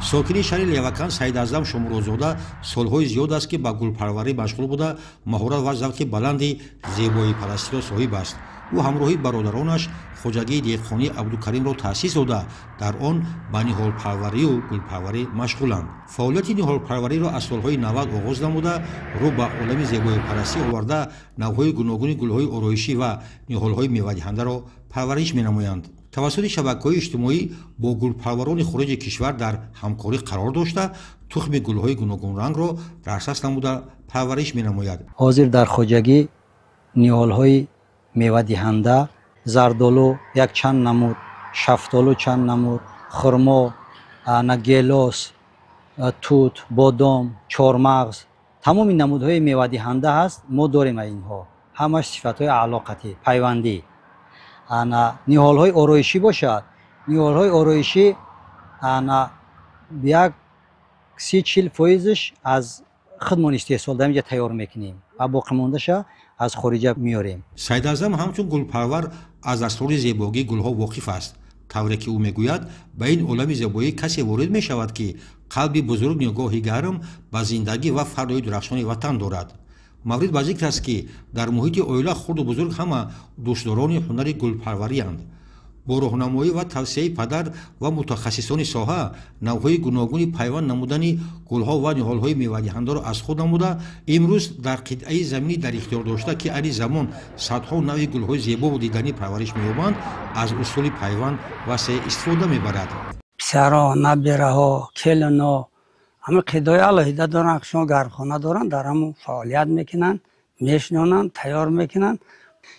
ساکنی شهر لیوکان سعید اعظم شمرازاده سالهای زیاد است که با گلپروری مشغول بوده مهارت و ذوق بلندی زیبایی پرستی را صاحب است. او همراهی برادرانش خوجگی دیگخانی عبدالکریم را تأسیس داده در آن به نهالپروری و گلپروری مشغولند. فعالیت نهالپروری را از سالهای 90 آغاز نموده رو به عالم زیبایی پرستی آورده نوهای گوناگون گلهای آرایشی و نهالهای میوه‌دهنده را پرورش می‌نمایند. توسط شبکه‌های اجتماعی با گلپروران خارج کشور در همکاری قرار داشته تخم گل‌های گوناگون رنگ را در اساس نموده پرورش می‌نماید. حاضر در خوجگی نهالهای میوه‌دهنده زردالو یک چند نمود، شفتالو چند نمود، خرما، گیلاس، توت، بادام، چهارمغز، تمام نمودهای میوه‌دهنده هست. ما داریم اینها همش صفت‌های علاقتی پیوندی. نهال‌های آرایشی باشد، نهال‌های آرایشی یک 30-40% از خودمان استحصال در اینجا تیار میکنیم و باقی مونده‌اش از خارج میاریم. سعید اعظم همچون گلپرور از اسرار زیبایی گلها واقف است. طوری که او میگوید به این عالم زیبایی کسی وارد میشود که قلبی بزرگ نگاهی گرم به زندگی و فردای درخشان وطن دارد. مورد به ذکر است که در محیط عائله خرد و بزرگ همه دوستداران هنر گلپروری اند. با راهنمایی و توصیه پدر و متخصصان ساحه نوهای گوناگون پیوند نمودن گلها و نهالهای میوه‌دهنده را از خود نموده امروز در قطعه زمینی در اختیار داشته که این زمان صدها نوع گلهای زیبا و دیدنی پرورش می‌یابند از اصول پیوند وسیع استفاده می‌برد. پسرها، نبیره‌ها، کلنا همه قطعه علیحده دارن، شما گرمخانه دارن، در همون فعالیت میکنن، میشنونن، تیار میکنن.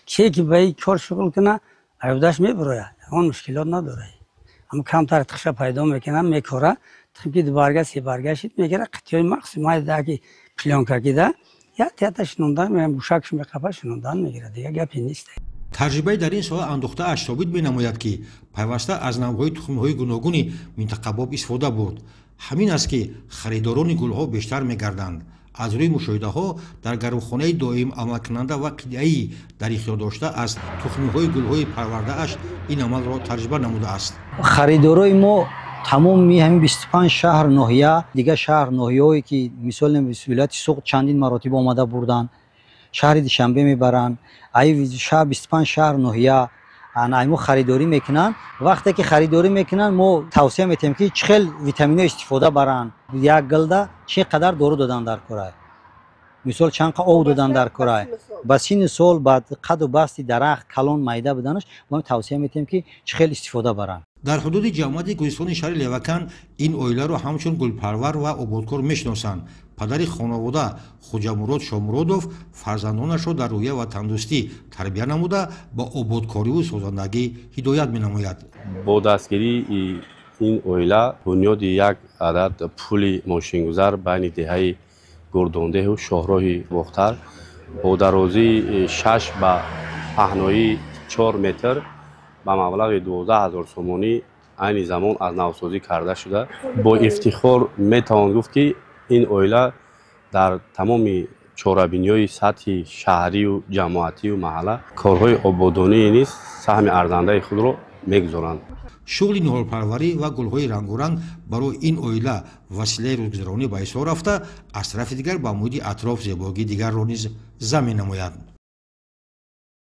کی که به این کار شغل کنه عیودش میبره، اون مشکلات نداره. اما کمتر تخشه پیدا میکنن میکاره، تخیلی برگشت برگشت میگیره قطعه مخصوصی داکی پلانکا کیده یا تیاتش شنوندن میگم گوشکش میقفه شنوندن میگیره دیگه گپی نیست. تجربه در این ساحه اندوخته اش ثابت می‌نماید که پیوسته از نوع‌های تخم‌های گوناگون منطقه باب استفاده برد. همین است که خریداران گل‌ها بیشتر می‌گردند. از روی مشاهده‌ها در گرمخانه دائم عمل کننده و قطعه‌ای در اختیار داشته از تخم‌های گل‌های پرورده اش این عمل را تجربه نموده است. خریدارای ما تمام همین 25 شهر ناحیه دیگه شهر ناحیه‌ای که مثلا ولایت سوق چندین مراتب آمده بردن شهر دوشنبه میبرن ای شهر 25 شهر ناحیه ما خریداری میکنن. وقتی که خریداری میکنن ما توصیه میتیم که چخل ویتامین استفاده برن. یک گلده چقدر دارو دادن در کره، مثال چند آب دادن در کره، بس این سال بعد قد و بستی درخت کلان میده بدنش ما توصیه میتیم که چخل استفاده برن. در حدود جامعه گلستان شهر لیوکان این اویله را همچون گلپرور و آبادکار میشناسند. پدر خانواده خوجا مراد شامرادوف فرزندانش را در روحیه و تندرستی تربیت نموده با آبادکاری و سازندگی هدایت می‌نماید. با دستگیری این اویله بنیاد یک عدد پل ماشینگذار بین دهه گردونده و شاهراه باختر با درازی 6 به پهنایی 4 متر با مبلغ 12,000 سومانی این زمان از نوسازی کرده شده. با افتخار میتوان گفت که این اویله در تمام چهاربینی‌های سطح شهری و جماعتی و محله کارهای آبادانی نیز سهم ارزنده خود را میگذارند. شغل نهالپروری و گل‌های رنگارنگ برای این اویله وسیله روزگذرانی به حساب رفته از طرف دیگر با محیط اطراف زیبایی دیگر را نیز ضمن نماید.